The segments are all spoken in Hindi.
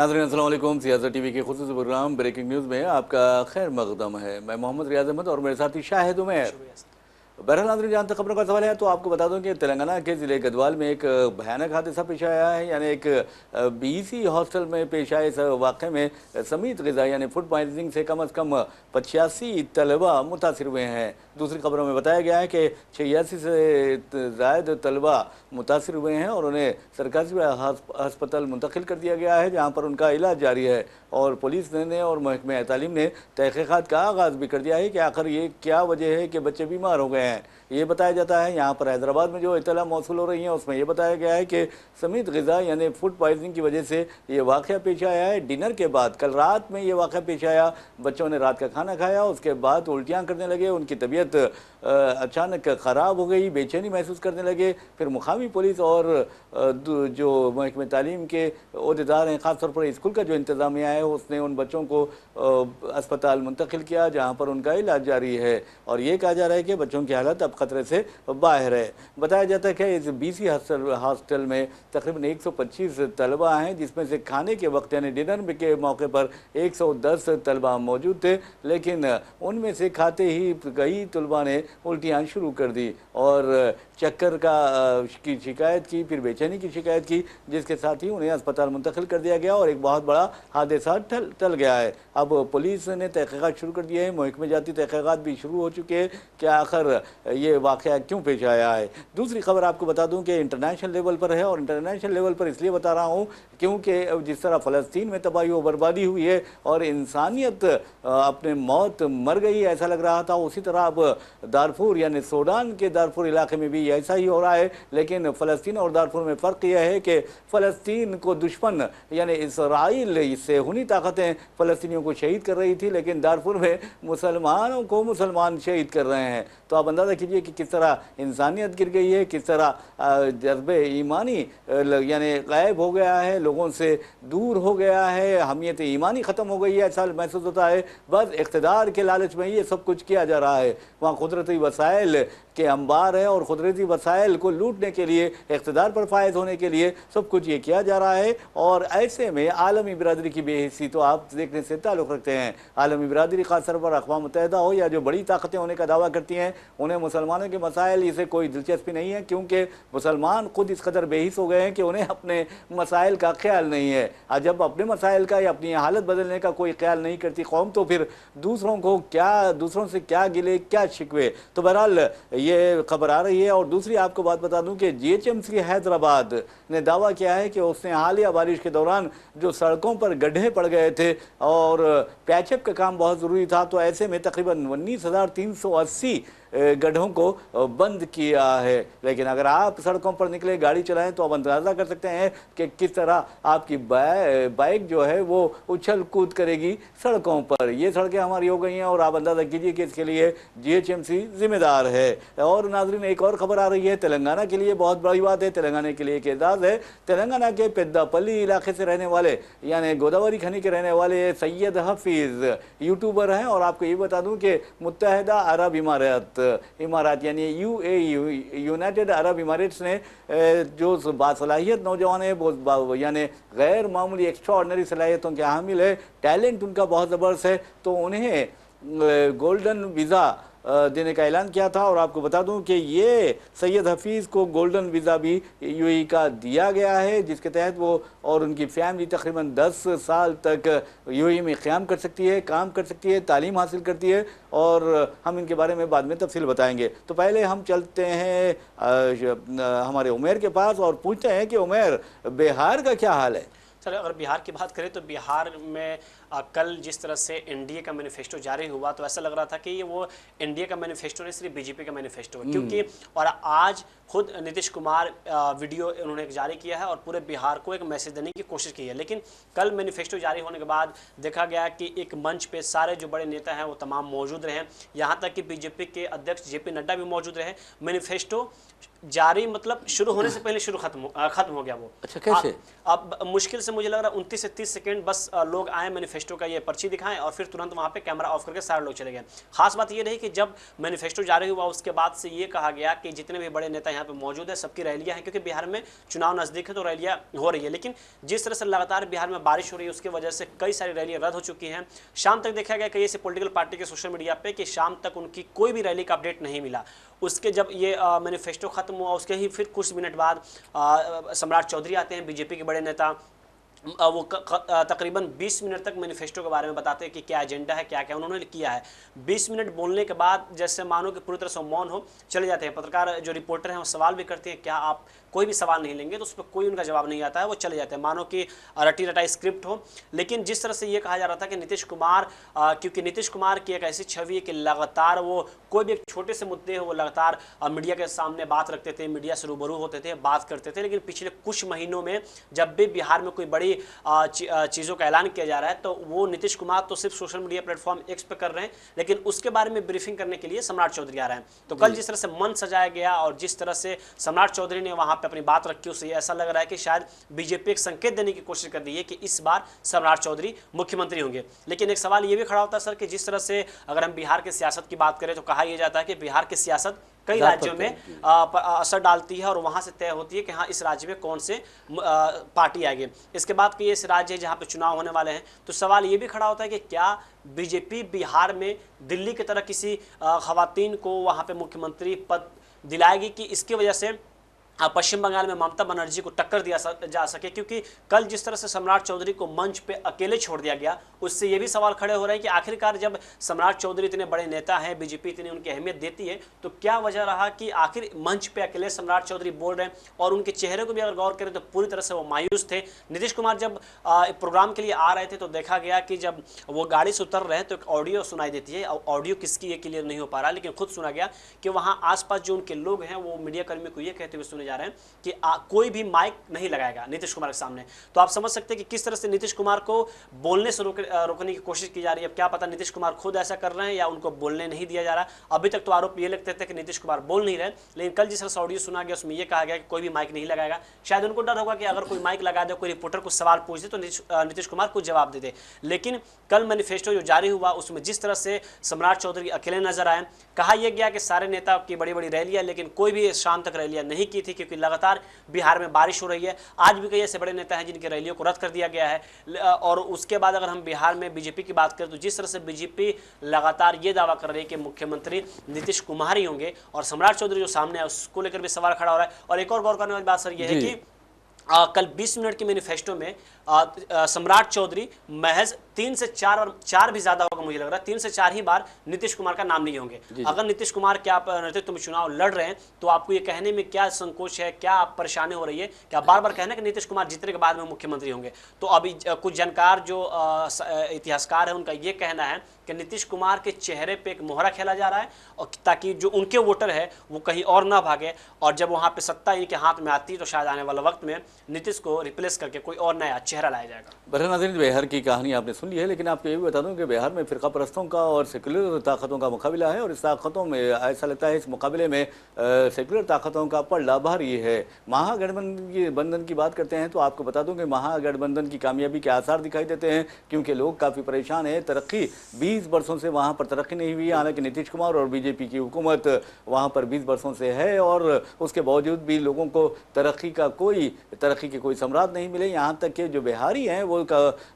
नाज़रीन अस्सलाम वालेकुम। सियासत टीवी के खुसूसी प्रोग्राम ब्रेकिंग न्यूज़ में आपका खैर मकदम है। मैं मोहम्मद रियाज अहमद और मेरे साथी शाहिद उमैर। बहरहाल नाज़रीन, जहाँ तक खबरों का सवाल है तो आपको बता दूं कि तेलंगाना के ज़िले गढ़वाल में एक भयानक हादसा पेश आया है। यानी एक बीसी हॉस्टल में पेश आए इस वाक़े में समीत ग़िज़ा यानी फूड पॉइजनिंग से कम 85 तलबा मुतासर हुए हैं। दूसरी खबरों में बताया गया है कि 86 से ज़ायद तलबा मुतासर हुए हैं और उन्हें सरकारी अस्पताल मुंतकिल कर दिया गया है, जहाँ पर उनका इलाज जारी है। और पुलिस ने और महकमे तालीम ने तहक़ीक़ात का आगाज़ भी कर दिया है कि आखिर ये क्या वजह है कि बच्चे बीमार हो गए हैं। ये बताया जाता है यहाँ पर हैदराबाद में जो इत्तला मौसूल हो रही है उसमें यह बताया गया है कि समीत ग़िज़ा यानी फूड पॉइजनिंग की वजह से ये वाक़या पेश आया है। डिनर के बाद कल रात में ये वाक़या पेश आया। बच्चों ने रात का खाना खाया, उसके बाद उल्टियाँ करने लगे, उनकी तबीयत अचानक ख़राब हो गई, बेचैनी महसूस करने लगे। फिर मुकामी पुलिस और जो महकमे तालीम के ओहदेदार हैं, ख़ास तौर पर स्कूल का जो इंतज़ामिया है, उसने उन बच्चों को अस्पताल मुंतकिल किया, जहाँ पर उनका इलाज जारी है। और ये कहा जा रहा है कि बच्चों की हालत अब ख़तरे से बाहर है। बताया जाता है कि इस बीसी हॉस्टल में तकरीबन 125 तलबा हैं, जिसमें से खाने के वक्त यानी डिनर के मौके पर 110 तलबा मौजूद थे, लेकिन उनमें से खाते ही कई तलबा ने उल्टियाँ शुरू कर दी और चक्कर की शिकायत की, फिर बेचैनी की शिकायत की, जिसके साथ ही उन्हें अस्पताल मुंतकिल कर दिया गया और एक बहुत बड़ा हादसा टल गया है। अब पुलिस ने तहक़ीक़ात शुरू कर दिए हैं, महकमे जाती तहक़ीक़ात भी शुरू हो चुके हैं कि आखिर ये वाक़या क्यों पेश आया है। दूसरी खबर आपको बता दूं कि इंटरनेशनल लेवल पर है, और इंटरनेशनल लेवल पर इसलिए बता रहा हूँ क्योंकि जिस तरह फ़लस्तीन में तबाही व बर्बादी हुई है और इंसानियत अपने मौत मर गई ऐसा लग रहा था, उसी तरह अब दारफूर यानी सूडान के दारफूर इलाके में भी ऐसा ही हो रहा है। लेकिन फ़लस्तीन और दारफूर में फ़र्क यह है कि फ़लस्तीन को दुश्मन यानी इसराइल, इससे हुनी ताकतें फ़लस्तीनियों को शहीद कर रही थी, लेकिन दारफूर में मुसलमानों को मुसलमान शहीद कर रहे हैं। तो आप अंदाज़ा कीजिए कि किस तरह इंसानियत गिर गई है, किस तरह जज्बे ईमानी यानी गायब हो गया है, लोगों से दूर हो गया है, हमियत ईमानी ख़त्म हो गई है, ऐसा महसूस होता है। बस इक़्तिदार के लालच में ये सब कुछ किया जा रहा है। वहाँ कुदरती वसाइल के अंबार है और कुदरती वसाइल को लूटने के लिए, इक़्तिदार पर फायद होने के लिए सब कुछ ये किया जा रहा है। और ऐसे में आलमी बिरादरी की बेहिस्सी तो आप देखने से ताल्लुक़ रखते हैं। आलमी बिरादरी ख़ास तौर पर अक़वाम मुत्तहिदा हो या जो बड़ी ताकतें होने का दावा करती हैं, उन्हें मुसलमानों के मसाइल इसे कोई दिलचस्पी नहीं है, क्योंकि मुसलमान खुद इस कदर बेहिस हो गए हैं कि उन्हें अपने मसाइल का ख्याल नहीं है। और जब अपने मसाइल का या अपनी हालत बदलने का कोई ख्याल नहीं करती कौम, तो फिर दूसरों से क्या गिले, क्या शिकवे। तो बहरहाल ये खबर आ रही है। और दूसरी आपको बात बता दूं कि GHMC हैदराबाद ने दावा किया है कि उसने हालिया बारिश के दौरान जो सड़कों पर गड्ढे पड़ गए थे और पैचअप का काम बहुत ज़रूरी था, तो ऐसे में तकरीबन 19,380 गड्ढों को बंद किया है। लेकिन अगर आप सड़कों पर निकले, गाड़ी चलाएं, तो आप अंदाज़ा कर सकते हैं कि किस तरह आपकी बाइक जो है वो उछल कूद करेगी सड़कों पर। ये सड़कें हमारी हो गई हैं और आप अंदाज़ा कीजिए कि इसके लिए GHMC जिम्मेदार है। और नाज़रीन, एक और खबर आ रही है, तेलंगाना के लिए बहुत बड़ी बात है, तेलंगाना के लिए एक एजाज़ है। तेलंगाना के पेद्दापल्ली इलाके से रहने वाले यानी गोदावरी खनी के रहने वाले सैयद हफीज़ यूट्यूबर हैं। और आपको ये बता दूँ कि मुत्तहिदा अरब इमारात यानी UAE, यूनाइटेड अरब इमारेट्स ने जो बासलाहियत नौजवान है वो यानी गैर मामूली एक्स्ट्राऑर्डिनरी सलाहियतों के हामिल है, टैलेंट उनका बहुत ज़बरदस्त है, तो उन्हें गोल्डन वीज़ा देने का ऐलान किया था। और आपको बता दूं कि ये सैयद हफीज़ को गोल्डन वीज़ा भी UAE का दिया गया है, जिसके तहत वो और उनकी फैमिली तकरीबन 10 साल तक UAE में क़याम कर सकती है, काम कर सकती है, तालीम हासिल करती है। और हम इनके बारे में बाद में तफसील बताएंगे। तो पहले हम चलते हैं हमारे उमैर के पास और पूछते हैं कि उमैर, बिहार का क्या हाल है? सर, अगर बिहार की बात करें तो बिहार में कल जिस तरह से NDA का मैनिफेस्टो जारी हुआ, तो ऐसा लग रहा था कि ये वो NDA का मैनिफेस्टो नहीं, सिर्फ BJP का मैनिफेस्टो है। क्योंकि और आज खुद नीतीश कुमार वीडियो उन्होंने जारी किया है और पूरे बिहार को एक मैसेज देने की कोशिश की है। लेकिन कल मैनिफेस्टो जारी होने के बाद देखा गया कि एक मंच पे सारे जो बड़े नेता हैं वो तमाम मौजूद रहे, यहाँ तक कि BJP के अध्यक्ष JP नड्डा भी मौजूद रहे। मैनिफेस्टो जारी मतलब शुरू होने से पहले खत्म हो गया वो। अच्छा, कैसे? अब मुश्किल से मुझे लग रहा है 29 से 30 सेकेंड बस लोग आए, मैनिफेस्टो मैनिफेस्टो का ये पर्ची दिखाएं और फिर तुरंत वहाँ पे कैमरा ऑफ करके सारे लोग चले गए। खास बात ये रही कि जब मैनिफेस्टो जारी हुआ उसके बाद से ये कहा गया कि जितने भी बड़े नेता यहाँ पे मौजूद है सबकी रैलियाँ हैं, क्योंकि बिहार में चुनाव नजदीक है तो रैलियाँ हो रही है। लेकिन जिस तरह से लगातार बिहार में बारिश हो रही है उसकी वजह से कई सारी रैलियाँ रद्द हो चुकी हैं। शाम तक देखा गया कई ऐसे पॉलिटिकल पार्टी के सोशल मीडिया पे कि शाम तक उनकी कोई भी रैली का अपडेट नहीं मिला। उसके जब ये मैनिफेस्टो खत्म हुआ उसके ही फिर कुछ मिनट बाद सम्राट चौधरी आते हैं, बीजेपी के बड़े नेता। वो तकरीबन 20 मिनट तक मैनिफेस्टो के बारे में बताते हैं कि क्या एजेंडा है, क्या क्या उन्होंने किया है। 20 मिनट बोलने के बाद जैसे मानो कि पूरी तरह से मौन हो, चले जाते हैं। पत्रकार जो रिपोर्टर हैं वो सवाल भी करते हैं, क्या आप कोई भी सवाल नहीं लेंगे, तो उस पर कोई उनका जवाब नहीं आता है, वो चले जाते हैं मानो कि रटी रटाई स्क्रिप्ट हो। लेकिन जिस तरह से ये कहा जा रहा था कि नीतीश कुमार, क्योंकि नीतीश कुमार की एक ऐसी छवि है कि लगातार वो कोई भी एक छोटे से मुद्दे हो वो लगातार मीडिया के सामने बात रखते थे, मीडिया से रूबरू होते थे, बात करते थे। लेकिन पिछले कुछ महीनों में जब भी बिहार में कोई बड़ी चीज़ों का ऐलान किया जा रहा है तो वो नीतीश कुमार तो सिर्फ सोशल मीडिया प्लेटफॉर्म एक्स पे कर रहे हैं, लेकिन उसके बारे में ब्रीफिंग करने के लिए सम्राट चौधरी आ रहे हैं। तो कल जिस तरह से मंच सजाया गया और जिस तरह से सम्राट चौधरी ने वहां पे अपनी बात रखी, उससे ऐसा लग रहा है कि शायद बीजेपी एक संकेत देने की कोशिश कर रही है कि इस बार सम्राट चौधरी मुख्यमंत्री होंगे। लेकिन एक सवाल ये भी खड़ा होता है सर कि जिस तरह से अगर हम बिहार की सियासत की बात करें तो कहा यह जाता है कि बिहार की सियासत कई राज्यों में असर डालती है और वहां से तय होती है कि हाँ इस राज्य में कौन से पार्टी आएगी। इसके बाद कि इस राज्य है जहाँ पे चुनाव होने वाले हैं, तो सवाल ये भी खड़ा होता है कि क्या बीजेपी बिहार में दिल्ली की तरह किसी खवातीन को वहाँ पे मुख्यमंत्री पद दिलाएगी कि इसकी वजह से पश्चिम बंगाल में ममता बनर्जी को टक्कर दिया जा सके। क्योंकि कल जिस तरह से सम्राट चौधरी को मंच पे अकेले छोड़ दिया गया, उससे ये भी सवाल खड़े हो रहे हैं कि आखिरकार जब सम्राट चौधरी इतने बड़े नेता हैं, बीजेपी इतनी उनकी अहमियत देती है, तो क्या वजह रहा कि आखिर मंच पे अकेले सम्राट चौधरी बोल रहे हैं। और उनके चेहरे को भी अगर गौर करें तो पूरी तरह से वो मायूस थे। नीतीश कुमार जब प्रोग्राम के लिए आ रहे थे तो देखा गया कि जब वो गाड़ी से उतर रहे हैं तो एक ऑडियो सुनाई देती है। ऑडियो किसकी ये क्लियर नहीं हो पा रहा, लेकिन खुद सुना गया कि वहाँ आसपास जो उनके लोग हैं वो मीडिया कर्मी को ये कहते हुए सुने जा रहे हैं कि कोई भी माइक नहीं लगाएगा नीतीश कुमार के सामने। तो आप समझ सकते हैं कि किस तरह से नीतीश कुमार को बोलने से रोकने की कोशिश की जा रही है। अब क्या पता नीतीश कुमार खुद ऐसा कर रहे हैं या उनको बोलने नहीं दिया जा रहा। अभी तक तो आरोप ये लगते थे कि नीतीश कुमार बोल नहीं रहे, लेकिन कल जिस तरह से ऑडियो सुना गया उसमें यह कहा गया कि कोई भी माइक नहीं लगाएगा। शायद उनको डर होगा कि अगर कोई माइक लगा दे, कोई रिपोर्टर कुछ सवाल पूछ दे तो नीतीश कुमार कुछ जवाब दे दे। लेकिन कल मैनिफेस्टो जो जारी हुआ उसमें जिस तरह से सम्राट चौधरी अकेले नजर आए, कहा यह गया कि सारे नेता की बड़ी बड़ी रैलियां, लेकिन कोई भी शाम तक रैलियां नहीं की थी क्योंकि लगातार बिहार में बारिश हो रही है। आज भी कई ऐसे बड़े नेता हैं जिनकी रैलियों को रद्द कर दिया गया है। और उसके बाद अगर हम बिहार में बीजेपी की बात करें तो जिस तरह से बीजेपी लगातार ये दावा कर रही है कि मुख्यमंत्री नीतीश कुमार ही होंगे और सम्राट चौधरी जो सामने है उसको लेकर भी सवाल खड़ा हो रहा है। और एक और गौर करने वाली बात सर ये है कि कल 20 मिनट के मैनिफेस्टो में सम्राट चौधरी महज 3 से 4 और 4 भी ज्यादा होगा मुझे लग रहा है, 3 से 4 ही बार नीतीश कुमार का नाम लिए होंगे। अगर नीतीश कुमार के आप नेतृत्व में चुनाव लड़ रहे हैं तो आपको ये कहने में क्या संकोच है, क्या परेशानी हो रही है, क्या बार बार कहना कि नीतीश कुमार जीतने के बाद में मुख्यमंत्री होंगे। तो अभी कुछ जानकार जो इतिहासकार है उनका ये कहना है कि नीतीश कुमार के चेहरे पे एक मोहरा खेला जा रहा है और ताकि जो उनके वोटर है वो कहीं और ना भागे, और जब वहाँ पे सत्ता इनके हाथ में आती है तो शायद आने वाले वक्त में नीतीश को रिप्लेस करके कोई और नया चेहरा लाया जाएगा। बहरहाल नाज़रीन, बिहार की कहानी आपने सुन ली है, लेकिन आपको ये भी बता दूं कि बिहार में फिरका परस्तों का और सेक्युलर ताकतों का मुकाबला है और इस ताकतों में ऐसा लगता है इस मुकाबले में सेक्युलर ताकतों का पलड़ा भारी है। महागठबंधन की बात करते हैं तो आपको बता दूं कि महागठबंधन की कामयाबी के आसार दिखाई देते हैं क्योंकि लोग काफ़ी परेशान हैं। तरक्की 20 वर्षों से वहाँ पर तरक्की नहीं हुई, हालांकि नीतीश कुमार और बीजेपी की हुकूमत वहाँ पर 20 वर्षों से है और उसके बावजूद भी लोगों को तरक्की के कोई सम्राट नहीं मिले। यहाँ तक कि जो बिहारी हैं वो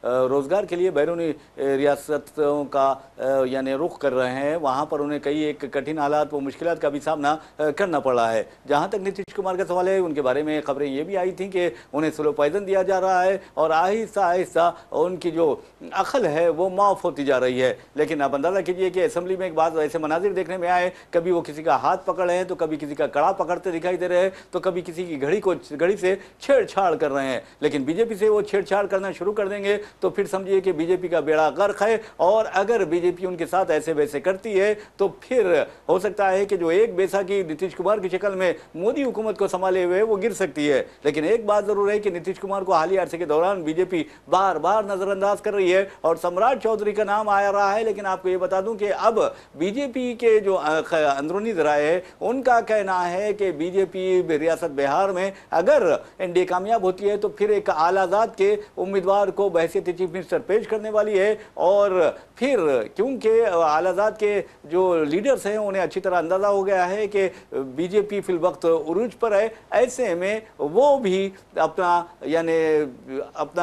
रोज़गार के लिए बैरूनी रियासतों का यानी रुख कर रहे हैं, वहाँ पर उन्हें कई एक कठिन हालात व मुश्किलात का भी सामना करना पड़ रहा है। जहाँ तक नीतीश कुमार का सवाल है, उनके बारे में खबरें ये भी आई थी कि उन्हें स्लो पॉइजन दिया जा रहा है और आहिस्ता आहिस्ता उनकी जो अकल है वो माफ़ होती जा रही है। लेकिन आप अंदाज़ा कीजिए कि असेंबली में एक बात ऐसे मनाजिर देखने में आए, कभी वो किसी का हाथ पकड़ रहे हैं तो कभी किसी का कड़ा पकड़ते दिखाई दे रहे हैं तो कभी किसी की घड़ी से छेड़छाड़ कर रहे हैं। लेकिन बीजेपी से वो छेड़छाड़ करना शुरू कर देंगे तो फिर समझिए कि बीजेपी का बेड़ा गर्क है। और अगर बीजेपी उनके साथ ऐसे वैसे करती है तो फिर हो सकता है कि जो एक बैसाखी नीतीश कुमार की शक्ल में मोदी हुकूमत को संभाले हुए वो गिर सकती है। लेकिन एक बात जरूर है कि नीतीश कुमार को हालिया अरसे के दौरान बीजेपी बार बार नजरअंदाज कर रही है और सम्राट चौधरी का नाम आ रहा है। लेकिन आपको ये बता दूं कि अब बीजेपी के जो अंदरूनी जराए है उनका कहना है कि बीजेपी रियासत बिहार में अगर एनडीए कामयाब होती है तो फिर एक आलाजाद के उम्मीदवार को बहैसियत चीफ मिनिस्टर पेश करने वाली है। और फिर क्योंकि आलाजाद के जो लीडर्स हैं उन्हें अच्छी तरह अंदाजा हो गया है कि बीजेपी फिल वक्त उरूज पर है, ऐसे में वो भी अपना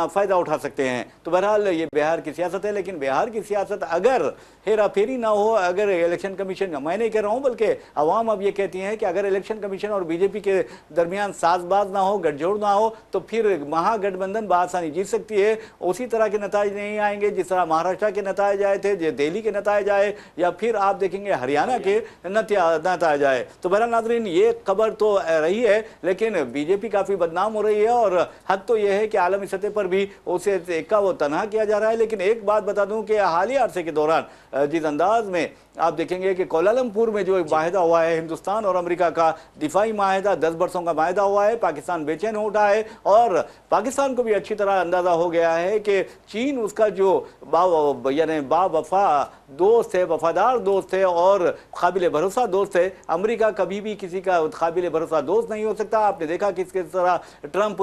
फायदा उठा सकते हैं। तो बहरहाल ये बिहार की सियासत है। लेकिन बिहार की सियासत अगर हेरा फेरी ना हो, अगर इलेक्शन कमीशन, मैं नहीं कह रहा हूं बल्कि अवाम अब ये कहती हैं कि अगर इलेक्शन कमीशन और बीजेपी के दरमियान साजबाज ना हो, गठजोड़ ना हो, तो फिर महागठबंधन बआसानी जीत सकती है। उसी तरह के नताज नहीं आएंगे जिस तरह महाराष्ट्र के नताज आए थे, दिल्ली के नताज आए, या फिर आप देखेंगे हरियाणा के नताज आए। तो बहरहाल नाज़रीन ये खबर तो रही है, लेकिन बीजेपी काफी बदनाम हो रही है और हद तो यह है कि आलमी सतह पर भी उसे इक्का व तनहा किया जा रहा है। लेकिन एक बात बता दूं कि हालिया अरसे के दौरान जिस अंदाज में आप देखेंगे कि कोलालमपुर में जो एक माहिदा हुआ है, हिंदुस्तान और अमेरिका का दिफाई माहिदा, 10 बरसों का माहिदा हुआ है, पाकिस्तान बेचैन हो उठा है और पाकिस्तान को भी अच्छी तरह अंदाजा हो गया है कि चीन उसका जो बावफा दोस्त है, वफादार दोस्त है और काबिल भरोसा दोस्त है। अमेरिका कभी भी किसी का काबिल भरोसा दोस्त नहीं हो सकता। आपने देखा कि किस तरह ट्रंप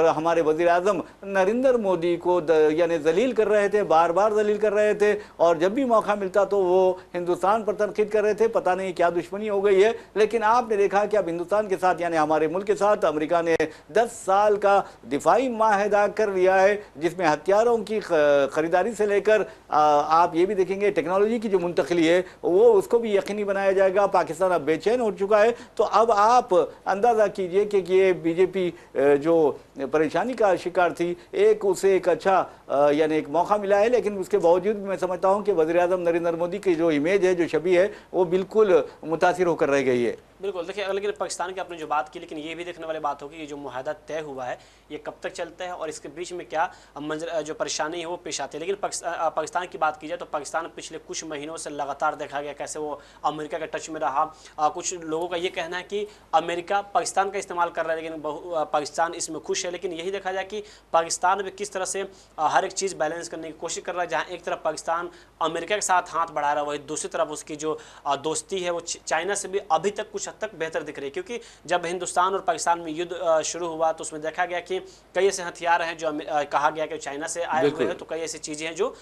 हमारे वजीर आजम नरेंद्र मोदी को जलील कर रहे थे, बार बार जलील कर रहे थे, और जब भी मौका मिलता तो वो हिंदुस्तान पर तनकीद कर रहे थे। पता नहीं क्या दुश्मनी हो गई है। लेकिन आपने देखा कि अब हिंदुस्तान के साथ यानी हमारे मुल्क के साथ अमेरिका ने 10 साल का दिफाई माहिदा कर लिया है, जिसमें हथियारों की खरीदारी से लेकर आप ये भी देखेंगे टेक्नोलॉजी की जो मुंतकली है वो उसको भी यकीनी बनाया जाएगा। पाकिस्तान अब बेचैन हो चुका है। तो अब आप अंदाजा कीजिए कि ये बीजेपी जो परेशानी का शिकार थी, उसे एक अच्छा यानी एक मौका मिला है। लेकिन उसके बावजूद मैं समझता हूं कि वज़ीर आज़म नरेंद्र मोदी की जो इमेज है, जो छवि है, वो बिल्कुल मुतासिर होकर रह गई है। बिल्कुल, देखिए लेकिन पाकिस्तान की आपने जो बात की, लेकिन ये भी देखने वाली बात होगी कि जो मुआहदा तय हुआ है ये कब तक चलता है और इसके बीच में क्या जो परेशानी है वो पेश आती है। लेकिन पाकिस्तान की बात की जाए तो पाकिस्तान पिछले कुछ महीनों से लगातार देखा गया कैसे वो अमेरिका के टच में रहा। कुछ लोगों का ये कहना है कि अमेरिका पाकिस्तान का इस्तेमाल कर रहा है, लेकिन पाकिस्तान इसमें खुश है। लेकिन यही देखा जाए कि पाकिस्तान भी किस तरह से हर एक चीज़ बैलेंस करने की कोशिश कर रहा है। जहाँ एक तरफ पाकिस्तान अमेरिका के साथ हाथ बढ़ा रहा है, वही दूसरी तरफ उसकी जो दोस्ती है वो चाइना से भी अभी तक कुछ हद तक बेहतर दिख रही है। क्योंकि जब हिंदुस्तान और पाकिस्तान में युद्ध शुरू हुआ तो उसमें देखा गया कि कई ऐसे हथियार हैं जो कहा गया कि चाइना से आए हुए हैं, तो कई ऐसी चीज़ें हैं जो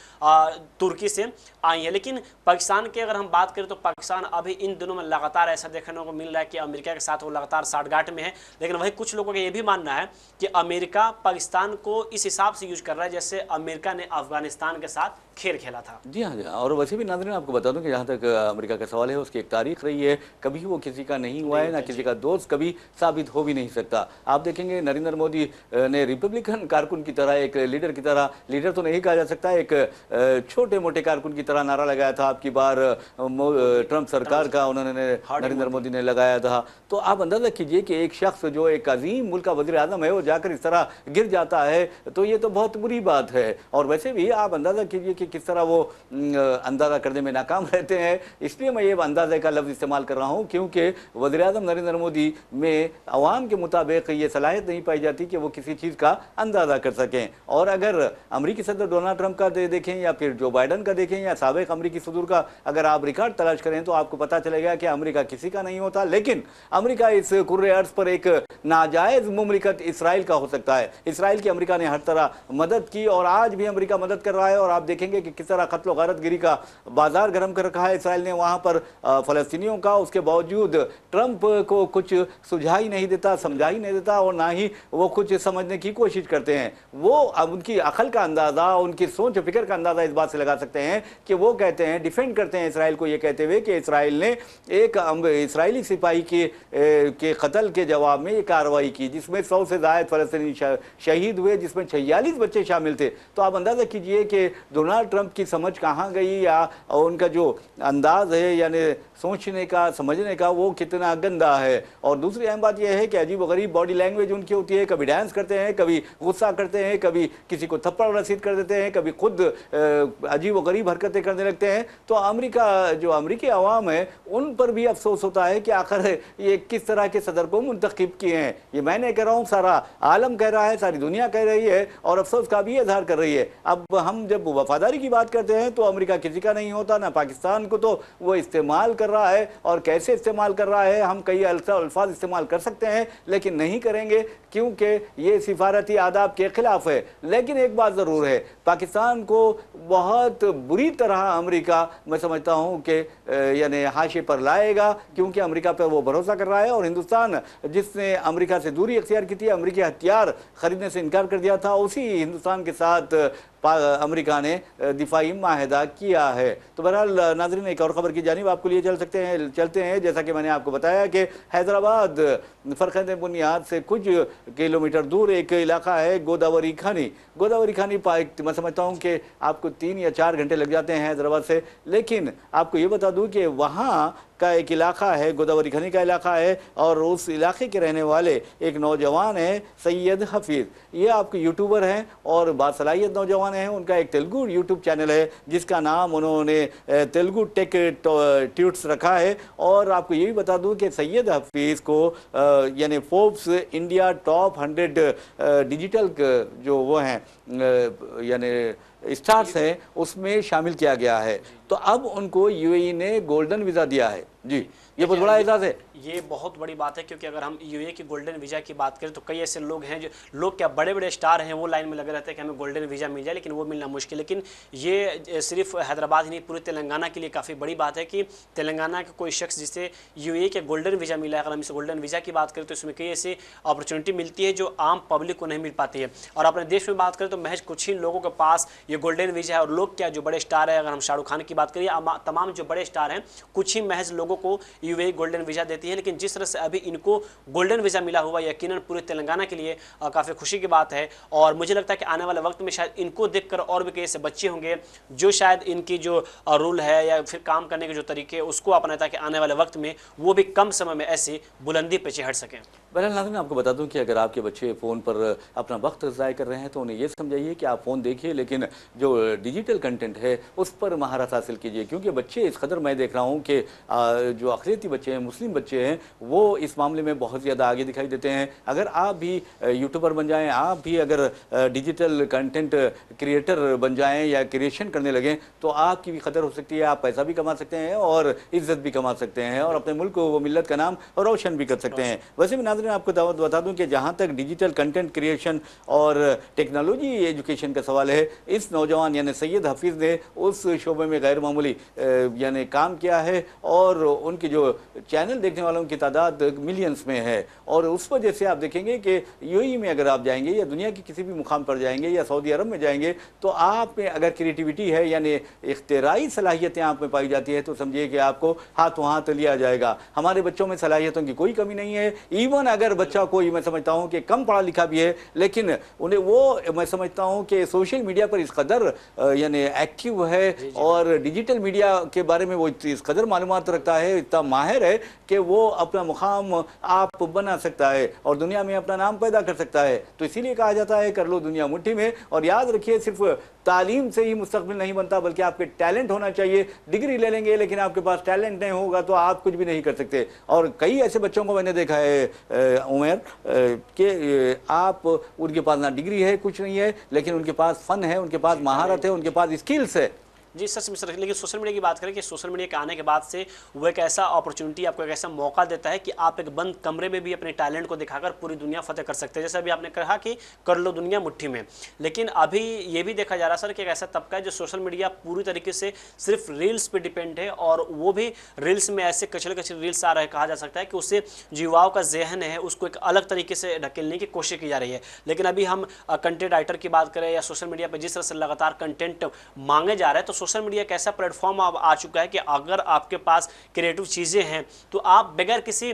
तुर्की से आई हैं। लेकिन पाकिस्तान की अगर हम बात करें तो पाकिस्तान अभी इन दिनों में लगातार ऐसा देखने को मिल रहा है कि अमेरिका के साथ वो लगातार साठगांठ में है। लेकिन वही कुछ लोगों का ये भी मानना है कि अमेरिका पाकिस्तान को इस हिसाब से यूज कर रहा है जैसे अमेरिका ने अफगानिस्तान के साथ खेल खेला था। जी हाँ, और वैसे भी नाज़रीन आपको बता दूं कि जहाँ तक अमेरिका का सवाल है उसकी एक तारीख रही है, कभी वो किसी का नहीं हुआ है, ना किसी का दोस्त कभी साबित हो भी नहीं सकता। आप देखेंगे नरेंद्र मोदी ने रिपब्लिकन कारकुन की तरह, एक लीडर की तरह, लीडर तो नहीं कहा जा सकता, एक छोटे मोटे कारकुन की तरह नारा लगाया था। आपकी बार ट्रंप सरकार का उन्होंने नरेंद्र मोदी ने लगाया था। तो आप अंदाजा कीजिए कि एक शख्स जो एक अजीम मुल्क का वज़ीर आज़म है वो जाकर इस तरह गिर जाता है, तो ये तो बहुत बुरी बात है। और वैसे भी आप अंदाजा कीजिए कि किस तरह वो अंदाजा करने में नाकाम रहते हैं। इसलिए मैं ये अंदाजे का लफ्ज़ इस्तेमाल कर रहा हूँ क्योंकि वज़ीर आज़म नरेंद्र मोदी में अवाम के मुताबिक ये सलाहियत नहीं पाई जाती कि वो किसी चीज़ का अंदाज़ा कर सकें। और अगर अमरीकी सदर डोनाल्ड ट्रंप का देखें या फिर जो बाइडन का देखें या साबिक अमरीकी सदर का अगर आप रिकॉर्ड तलाश करें तो आपको पता चलेगा कि अमरीका किसी का नहीं होता। लेकिन अमरीका इस कुर्रे अर्ज़ पर एक नाजायज़ मुमलिकत इसराइल का हो सकता है। इसराइल की अमरीका ने हर तरह मदद की और आज भी अमरीका मदद कर रहा है। और आप देखेंगे कि किस तरह कत्ल गारत गिरी का बाजार गर्म कर रखा है इसराइल ने वहाँ पर फ़लस्तीनियों का। उसके बावजूद ट्रंप को कुछ सुझा ही नहीं देता, समझा ही नहीं देता और ना ही वो कुछ समझने की कोशिश करते हैं। वो अब उनकी अकल का अंदाज़ा, उनकी सोच फिक्र का अंदाज़ा इस बात से लगा सकते हैं कि वो कहते हैं, डिफेंड करते हैं इसराइल को ये कहते हुए कि इसराइल ने एक इसराइली सिपाही के कत्ल के जवाब में ये कार्रवाई की जिसमें 100 से ज़ायद फ़लस्तीनी शहीद हुए, जिसमें 46 बच्चे शामिल थे। तो आप अंदाज़ा कीजिए कि डोनाल्ड डोनाल्ड ट्रंप की समझ कहाँ गई या उनका जो अंदाज है यानी सोचने का समझने का वो कितना गंदा है। और दूसरी अहम बात यह है कि अजीब गरीब बॉडी लैंग्वेज उनकी होती है, कभी डांस करते हैं, कभी गुस्सा करते हैं, कभी किसी को थप्पड़ रसीद कर देते हैं, कभी खुद अजीब गरीब हरकतें करने लगते हैं। तो अमेरिका जो अमेरिकी अवाम है उन पर भी अफसोस होता है कि आखिर ये किस तरह के सदर को मुंतखब किए हैं। ये मैं नहीं कह रहा हूँ, सारा आलम कह रहा है, सारी दुनिया कह रही है और अफसोस का भी इजहार कर रही है। अब हम जब वफादारी की बात करते हैं तो अमेरिका किसी का नहीं होता, ना पाकिस्तान को तो वो इस्तेमाल कर रहा है, और कैसे इस्तेमाल कर रहा है हम कई अल्फाज इस्तेमाल कर सकते हैं लेकिन नहीं करेंगे क्योंकि ये सिफारती आदाब के खिलाफ है। लेकिन एक बात ज़रूर है, पाकिस्तान को बहुत बुरी तरह अमेरिका मैं समझता हूँ कि यानी हाशिए पर लाएगा, क्योंकि अमेरिका पर वो भरोसा कर रहा है। और हिंदुस्तान जिसने अमेरिका से दूरी अख्तियार की थी, अमेरिकी हथियार खरीदने से इनकार कर दिया था, उसी हिंदुस्तान के साथ अमेरिका ने दिफाई माहिदा किया है। तो बहरहाल नाज़रीन, एक और ख़बर की जानिब आपको लिए चलते हैं। जैसा कि मैंने आपको बताया कि हैदराबाद फरखंद बुनियाद से कुछ किलोमीटर दूर एक इलाका है गोदावरी खानी। गोदावरी खानी मैं समझता हूँ कि आपको 3 या 4 घंटे लग जाते हैं हैदराबाद से, लेकिन आपको ये बता दूँ कि वहाँ का एक इलाका है, गोदावरी खानी का इलाका है, और उस इलाके के रहने वाले एक नौजवान है सैयद हफीज़। ये आपके यूट्यूबर हैं और बासलाहियत नौजवान हैं। उनका एक तेलुगु यूट्यूब चैनल है जिसका नाम उन्होंने तेलुगु टेक ट्यूट्स रखा है। और आपको ये भी बता दूं कि सैयद हफीज़ को यानी फोर्ब्स इंडिया टॉप 100 डिजिटल जो वो हैं यानी स्टार्स हैं उसमें शामिल किया गया है। तो अब उनको यूएई ने गोल्डन वीज़ा दिया है। जी, ये बहुत बड़ा एजाज़ है। ये बहुत बड़ी बात है, क्योंकि अगर हम यूएई की गोल्डन वीज़ा की बात करें तो कई ऐसे लोग हैं, जो लोग क्या बड़े बड़े स्टार हैं, वो लाइन में लगे रहते हैं कि हमें गोल्डन वीज़ा मिल जाए, लेकिन वो मिलना मुश्किल। लेकिन ये सिर्फ हैदराबाद ही नहीं, पूरे तेलंगाना के लिए काफ़ी बड़ी बात है कि तेलंगाना का कोई शख्स जिसे यूएई के गोल्डन वीज़ा मिला है। अगर हम इस गोल्डन वीज़ा की बात करें तो इसमें कई ऐसी अपॉर्चुनिटी मिलती है जो आम पब्लिक को नहीं मिल पाती है। और अपने देश में बात करें तो महज कुछ ही लोगों के पास ये गोल्डन वीज़ा है। और लोग क्या, जो बड़े स्टार है, अगर हम शाहरुख खान की बात करें, तमाम जो बड़े स्टार हैं, कुछ ही महज लोगों को यूएई गोल्डन वीज़ा देती है। लेकिन जिस तरह से अभी इनको गोल्डन वीज़ा मिला हुआ, यकीनन पूरे तेलंगाना के लिए काफ़ी खुशी की बात है। और मुझे लगता है कि आने वाले वक्त में शायद इनको देखकर और भी कई ऐसे बच्चे होंगे जो शायद इनकी जो रूल है या फिर काम करने के जो तरीके उसको अपनाए, ताकि आने वाले वक्त में वो भी कम समय में ऐसी बुलंदी पे चढ़ सकें। बहरहाल नाज़रीन, आपको बता दूं कि अगर आपके बच्चे फ़ोन पर अपना वक्त ज़ाय कर रहे हैं तो उन्हें ये समझाइए कि आप फ़ोन देखिए, लेकिन जो डिजिटल कंटेंट है उस पर महारत हासिल कीजिए। क्योंकि बच्चे इस कदर, मैं देख रहा हूँ कि जो अक़लियती बच्चे हैं, मुस्लिम बच्चे हैं, वो इस मामले में बहुत ज़्यादा आगे दिखाई देते हैं। अगर आप भी यूट्यूबर बन जाएँ, आप भी अगर डिजिटल कंटेंट क्रिएटर बन जाएँ या क्रिएशन करने लगें, तो आपकी भी खतर हो सकती है। आप पैसा भी कमा सकते हैं और इज़्ज़त भी कमा सकते हैं और अपने मुल्क को, वो मिल्लत का नाम रोशन भी कर सकते हैं। वैसे भी नाज़रीन, आपको बता दूं कि जहां तक डिजिटल कंटेंट क्रिएशन और टेक्नोलॉजी एजुकेशन का सवाल है, इस नौजवान यानी सैयद हफीज़ ने उस शोबे में गैर मामूली यानी काम किया है और उनकी जो चैनल देखने वालों की तादाद मिलियंस में है। और उस वजह से आप देखेंगे कि यूएई में अगर आप जाएंगे या दुनिया के किसी भी मुकाम पर जाएंगे या सऊदी अरब में जाएंगे, तो आप में अगर क्रिएटिविटी है यानी इख्तिराई सलाहियतें आप में पाई जाती है, तो समझिए कि आपको हाथों हाथ लिया जाएगा। हमारे बच्चों में सलाहियतों की कोई कमी नहीं है। इवन अगर बच्चा कोई, मैं समझता हूँ कि कम पढ़ा लिखा भी है, लेकिन उन्हें वो, मैं समझता हूँ कि सोशल मीडिया पर इस कदर यानी एक्टिव है और डिजिटल मीडिया के बारे में वो इस कदर मालूमात रखता है, इतना माहिर है कि वो अपना मुकाम आप बना सकता है और दुनिया में अपना नाम पैदा कर सकता है। तो इसीलिए कहा जाता है, कर लो दुनिया मुट्ठी में। और याद रखिए, सिर्फ तालीम से ही मुस्तकबिल नहीं बनता, बल्कि आपके टैलेंट होना चाहिए। डिग्री ले लेंगे लेकिन आपके पास टैलेंट नहीं होगा तो आप कुछ भी नहीं कर सकते। और कई ऐसे बच्चों को मैंने देखा है उमर कि आप, उनके पास ना डिग्री है, कुछ नहीं है, लेकिन उनके पास फ़न है, उनके पास महारत है, उनके पास स्किल्स है। जी सच में सर, लेकिन सोशल मीडिया की बात करें कि सोशल मीडिया के आने के बाद से वो एक ऐसा अपॉर्चुनिटी, आपको एक ऐसा मौका देता है कि आप एक बंद कमरे में भी अपने टैलेंट को दिखाकर पूरी दुनिया फतेह कर सकते हैं। जैसे अभी आपने कहा कि कर लो दुनिया मुट्ठी में, लेकिन अभी ये भी देखा जा रहा सर कि एक ऐसा तबका है जो सोशल मीडिया पूरी तरीके से सिर्फ रील्स पर डिपेंड है, और वो भी रील्स में ऐसे कचरे कचरे रील्स आ रहे हैं, कहा जा सकता है कि उससे जो युवाओं का जहन है उसको एक अलग तरीके से ढकेलने की कोशिश की जा रही है। लेकिन अभी हम कंटेंट राइटर की बात करें या सोशल मीडिया पर जिस तरह से लगातार कंटेंट मांगे जा रहे हैं, तो सोशल मीडिया एक ऐसा प्लेटफॉर्म अब आ चुका है कि अगर आपके पास क्रिएटिव चीज़ें हैं तो आप बगैर किसी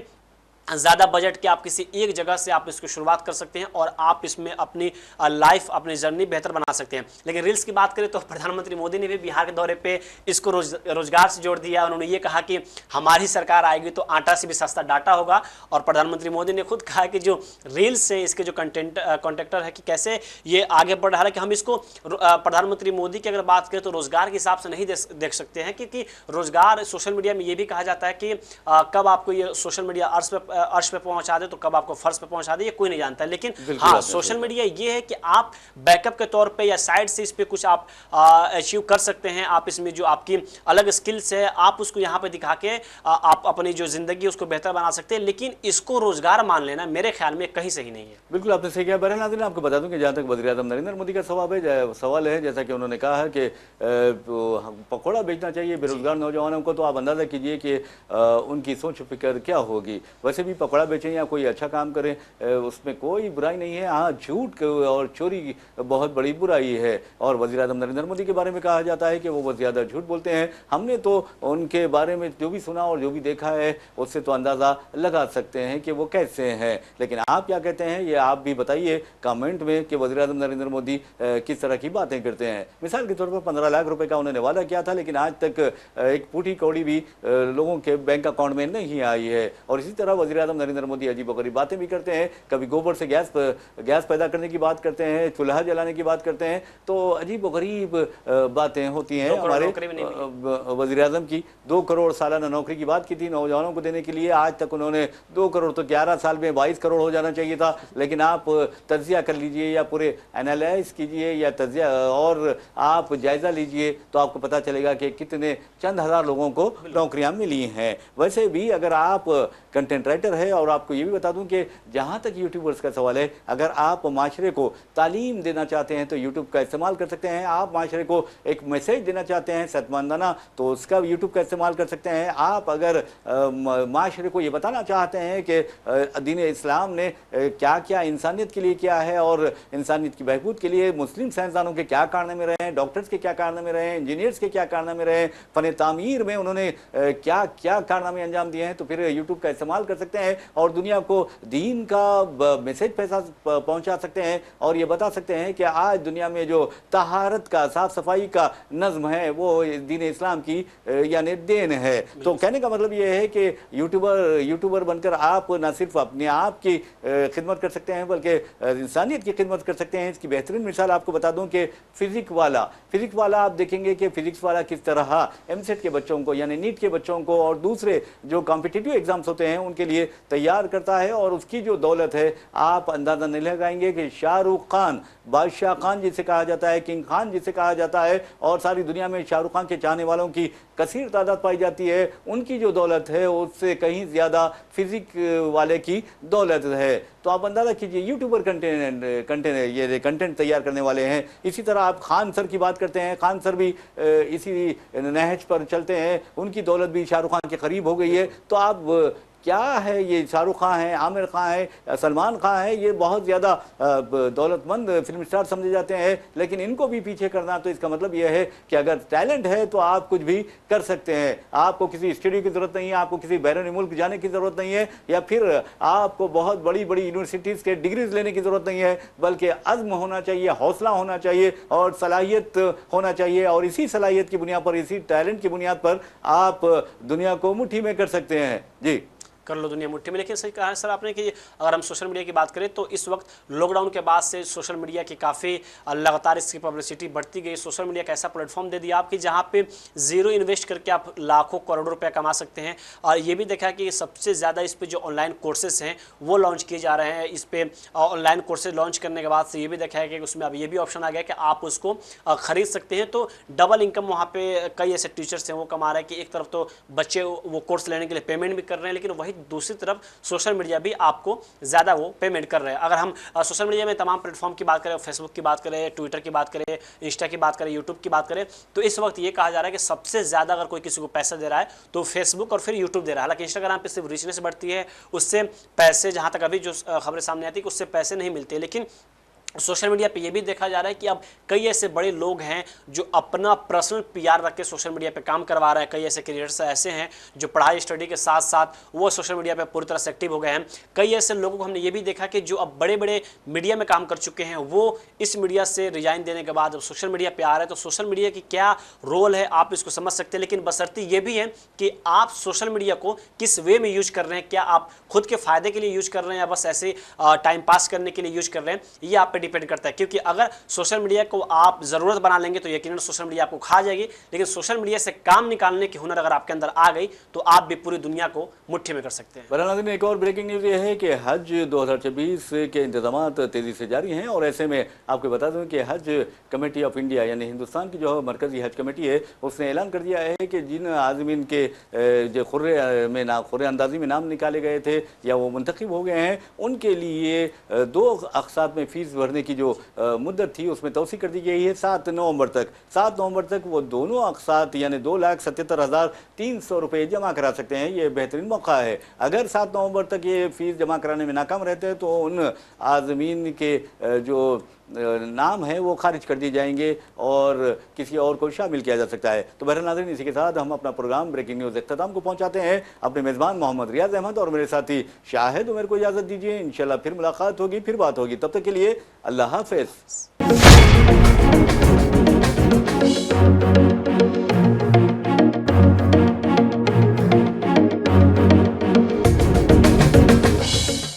ज़्यादा बजट के आप किसी एक जगह से आप इसको शुरुआत कर सकते हैं और आप इसमें अपनी लाइफ, अपनी जर्नी बेहतर बना सकते हैं। लेकिन रील्स की बात करें तो प्रधानमंत्री मोदी ने भी बिहार के दौरे पे इसको रोजगार से जोड़ दिया। उन्होंने ये कहा कि हमारी सरकार आएगी तो आटा से भी सस्ता डाटा होगा। और प्रधानमंत्री मोदी ने खुद कहा कि जो रील्स है, इसके जो कॉन्टेक्टर है कि कैसे ये आगे बढ़ रहा है, कि हम इसको प्रधानमंत्री मोदी की अगर बात करें तो रोजगार के हिसाब से नहीं देख सकते हैं, क्योंकि रोजगार सोशल मीडिया में ये भी कहा जाता है कि कब आपको ये सोशल मीडिया अर्श पे पहुंचा दे तो कब आपको फर्श पे पहुंचा दे, ये कोई नहीं जानता है। लेकिन हाँ, सोशल मीडिया ये है कि आप बैकअप के तौर पे या साइड से इस पे कुछ आप अचीव कर सकते हैं। आप इसमें जो आपकी अलग स्किल्स है आप उसको यहाँ पे दिखा के आप अपनी जो जिंदगी उसको बेहतर बना सकते हैं। लेकिन इसको रोजगार मान लेना मेरे ख्याल में कहीं सही नहीं है। बिल्कुल आपने सही किया। बहरहाल नाज़रीन, आपको बता दूं कि जहाँ तक वज़ीर-ए-आज़म नरेंद्र मोदी का सवाल है, जैसा कि उन्होंने कहा है कि पकौड़ा बेचना चाहिए बेरोजगार नौजवानों को, तो आप अंदाज़ा कीजिए कि उनकी सोच फिक्र क्या होगी। वैसे भी पकौड़ा बेचें या कोई अच्छा काम करें, उसमें कोई बुराई नहीं है। हाँ, झूठ और चोरी बहुत बड़ी बुराई है। और वज़ीर-ए-आज़म नरेंद्र मोदी के बारे में कहा जाता है कि वो बहुत ज़्यादा झूठ बोलते हैं। हमने तो उनके बारे में जो भी सुना और जो भी देखा है उससे तो अंदाज़ा लगा सकते हैं कि वो कैसे हैं। लेकिन आप क्या कहते हैं, ये आप भी बताइए कमेंट में कि वज़ीर-ए-आज़म नरेंद्र मोदी किस तरह की बातें करते हैं। मिसाल के तौर पर 15 लाख रुपए का उन्होंने वादा किया था, लेकिन आज तक एक फूटी कौड़ी भी लोगों के बैंक अकाउंट में नहीं आई है। और इसी तरह वज़ीर-ए-आज़म नरेंद्र मोदी अजीबोगरीब बातें भी करते हैं। कभी गोबर से गैस पैदा करने की बात करते हैं, चूल्हा जलाने की बात करते हैं, तो अजीबोगरीब बातें होती हैं। हमारे वज़ीर-ए-आज़म की 2 करोड़ सालाना नौकरी की बात की थी नौजवानों को देने के लिए। आज तक उन्होंने 2 करोड़ तो 11 साल में 22 करोड़ हो जाना चाहिए था। लेकिन आप तज्जिया कर लीजिए या पूरे एनालाइज कीजिए या तज्जिया और आप जायज़ा लीजिए तो आपको पता चलेगा कि कितने चंद हज़ार लोगों को नौकरियां मिली हैं। वैसे भी अगर आप कंटेंट राइटर है, और आपको ये भी बता दूं कि जहां तक यूट्यूबर्स का सवाल है, अगर आप माशरे को तालीम देना चाहते हैं तो यूट्यूब का इस्तेमाल कर सकते हैं। आप माशरे को एक मैसेज देना चाहते हैं सेहतमंदाना, तो उसका यूट्यूब का इस्तेमाल कर सकते हैं। आप अगर माशरे को ये बताना चाहते हैं कि दीन इस्लाम ने क्या क्या इंसानियत के लिए किया है और इंसानियत की बहबूद के लिए मुस्लिम साइंसदानों के क्या कारनामे रहे हैं, डॉक्टर्स के क्या कारनामे रहे हैं, इंजीनियर्स के क्या कारनामे रहे हैं, फ़न तामीर में उन्होंने क्या क्या कारनामे अंजाम दिए हैं, तो फिर यूट्यूब का इस्तेमाल कर सकते हैं और दुनिया को दीन का मैसेज पहुंचा सकते हैं। और ये बता सकते हैं कि आज दुनिया में जो तहारत का, साफ सफाई का नज़्म है वो दीन इस्लाम की यानी देन है। तो कहने का मतलब ये है कि यूट्यूबर बनकर आप न सिर्फ अपने आप की खिदमत कर सकते हैं बल्कि इंसानियत की खिदमत कर सकते हैं। इसकी बेहतरीन मिसाल आपको बता दूं कि फिजिक्स वाला आप देखेंगे कि फिजिक्स वाला किस तरह एमसेट के बच्चों को यानी नीट के बच्चों को और दूसरे जो कॉम्पिटिटिव एग्जाम्स होते हैं उनके लिए तैयार करता है। और उसकी जो दौलत है आप अंदाजा नहीं लगाएंगे कि शाहरुख खान, बादशाह खान जिसे कहा जाता है, किंग खान जिसे कहा जाता है, और सारी दुनिया में शाहरुख खान के चाहने वालों की कसीर तादाद पाई जाती है, उनकी जो दौलत है उससे कहीं ज़्यादा फिजिक्स वाले की दौलत है। तो आप अंदाज़ा कीजिए यूट्यूबर कंटेंट तैयार करने वाले हैं। इसी तरह आप खान सर की बात करते हैं, खान सर भी इसी नहज पर चलते हैं, उनकी दौलत भी शाहरुख खान के करीब हो गई है। तो आप क्या है, ये शाहरुख खान है, आमिर खान है, सलमान खान है, ये बहुत ज़्यादा दौलतमंद फिल्म स्टार समझे जाते हैं, लेकिन इनको भी पीछे करना, तो इसका मतलब यह है कि अगर टैलेंट है तो आप कुछ भी कर सकते हैं। आपको किसी स्टडी की ज़रूरत नहीं है, आपको किसी बैरून मुल्क जाने की ज़रूरत नहीं है, या फिर आपको बहुत बड़ी बड़ी यूनिवर्सिटीज़ के डिग्रीज लेने की ज़रूरत नहीं है, बल्कि अज़्म होना चाहिए, हौसला होना चाहिए और सलाहियत होना चाहिए। और इसी सलाहियत की बुनियाद पर, इसी टैलेंट की बुनियाद पर आप दुनिया को मुट्ठी में कर सकते हैं। जी, कर लो दुनिया मुट्ठी में। लेकिन सही कहा है सर आपने कि अगर हम सोशल मीडिया की बात करें तो इस वक्त लॉकडाउन के बाद से सोशल मीडिया की काफ़ी लगातार इसकी पब्लिसिटी बढ़ती गई। सोशल मीडिया का ऐसा प्लेटफॉर्म दे दिया आपकी जहाँ पे ज़ीरो इन्वेस्ट करके आप लाखों करोड़ों रुपया कमा सकते हैं। और ये भी देखा कि सबसे ज़्यादा इस पर जो ऑनलाइन कोर्सेज हैं वो लॉन्च किए जा रहे हैं। इस पर ऑनलाइन कोर्सेज लॉन्च करने के बाद से ये भी देखा है कि उसमें अब ये भी ऑप्शन आ गया कि आप उसको ख़रीद सकते हैं। तो डबल इनकम वहाँ पे कई ऐसे टीचर्स हैं वो कमा रहे हैं कि एक तरफ तो बच्चे वो कोर्स लेने के लिए पेमेंट भी कर रहे हैं, लेकिन वही दूसरी तरफ सोशल मीडिया भी आपको ज़्यादा वो पेमेंट कर रहे हैं। अगर हम सोशल मीडिया में तमाम प्लेटफॉर्म की बात करें, फेसबुक की बात करें, ट्विटर की बात करें, इंस्टा की बात करें, यूट्यूब की बात करें, तो इस वक्त ये कहा जा रहा है कि सबसे ज़्यादा अगर कोई किसी को पैसा दे रहा है तो फेसबुक और फिर यूट्यूब दे रहा है। हालांकि इंस्टाग्राम पर सिर्फ रीचनेस बढ़ती है, उससे पैसे, जहाँ तक अभी जो खबरें सामने आती है कि उससे पैसे नहीं मिलते, लेकिन सोशल मीडिया पे ये भी देखा जा रहा है कि अब कई ऐसे बड़े लोग हैं जो अपना पर्सनल पीआर रख के सोशल मीडिया पे काम करवा रहे हैं। कई ऐसे क्रिएटर्स ऐसे हैं जो पढ़ाई स्टडी के साथ साथ वो सोशल मीडिया पे पूरी तरह से एक्टिव हो गए हैं। कई ऐसे लोगों को हमने ये भी देखा कि जो अब बड़े बड़े मीडिया में काम कर चुके हैं वो इस मीडिया से रिजाइन देने के बाद अब सोशल मीडिया पे आ रहे हैं। तो सोशल मीडिया की क्या रोल है आप इसको समझ सकते हैं, लेकिन बशर्ते ये भी है कि आप सोशल मीडिया को किस वे में यूज कर रहे हैं। क्या आप खुद के फायदे के लिए यूज कर रहे हैं या बस ऐसे टाइम पास करने के लिए यूज कर रहे हैं, ये आप पे डिपेंड करता है। क्योंकि अगर सोशल मीडिया को आप जरूरत बना लेंगे तो यकीनन सोशल मीडिया आपको खा जाएगी, लेकिन सोशल मीडिया से काम निकालने की हुनर अगर आपके अंदर आ गई तो आप भी पूरी दुनिया को मुट्ठी में कर सकते हैं। बहरहाल एक और ब्रेकिंग न्यूज़ ये है कि हज 2026 के इंतजाम तेज़ी से जारी हैं और ऐसे में आपको बता दूं कि हज कमेटी ऑफ इंडिया यानी हिंदुस्तान की जो मरकज़ी हज कमेटी है उसने ऐलान कर दिया है कि जिन आज़मीन के जो खुर्रे अंदाजी में नाम निकाले गए थे या वो मुंतखब हो गए हैं उनके लिए 2 अक़सात में फ़ीस भरने की जो मुद्दत थी उसमें तोसी कर दी गई है 7 नवंबर तक। 7 नवंबर तक वो दोनों अक़सात यानी 2,77,300 रुपये जमा करा सकते हैं। ये बेहतरीन मौका है। अगर 7 नवंबर तक ये फ़ीस जमा कराने में नाकाम रहते हैं तो उन आज़मीन के जो नाम है वो खारिज कर दिए जाएंगे और किसी और को शामिल किया जा सकता है। तो बहरहाल नाज़रीन इसी के साथ हम अपना प्रोग्राम ब्रेकिंग न्यूज़ इख्तिताम को पहुंचाते हैं। अपने मेज़बान मोहम्मद रियाज अहमद और मेरे साथी शाहिद उमर को इजाज़त दीजिए। इंशाल्लाह फिर मुलाकात होगी, फिर बात होगी। तब तक के लिए अल्लाह हाफ़िज़।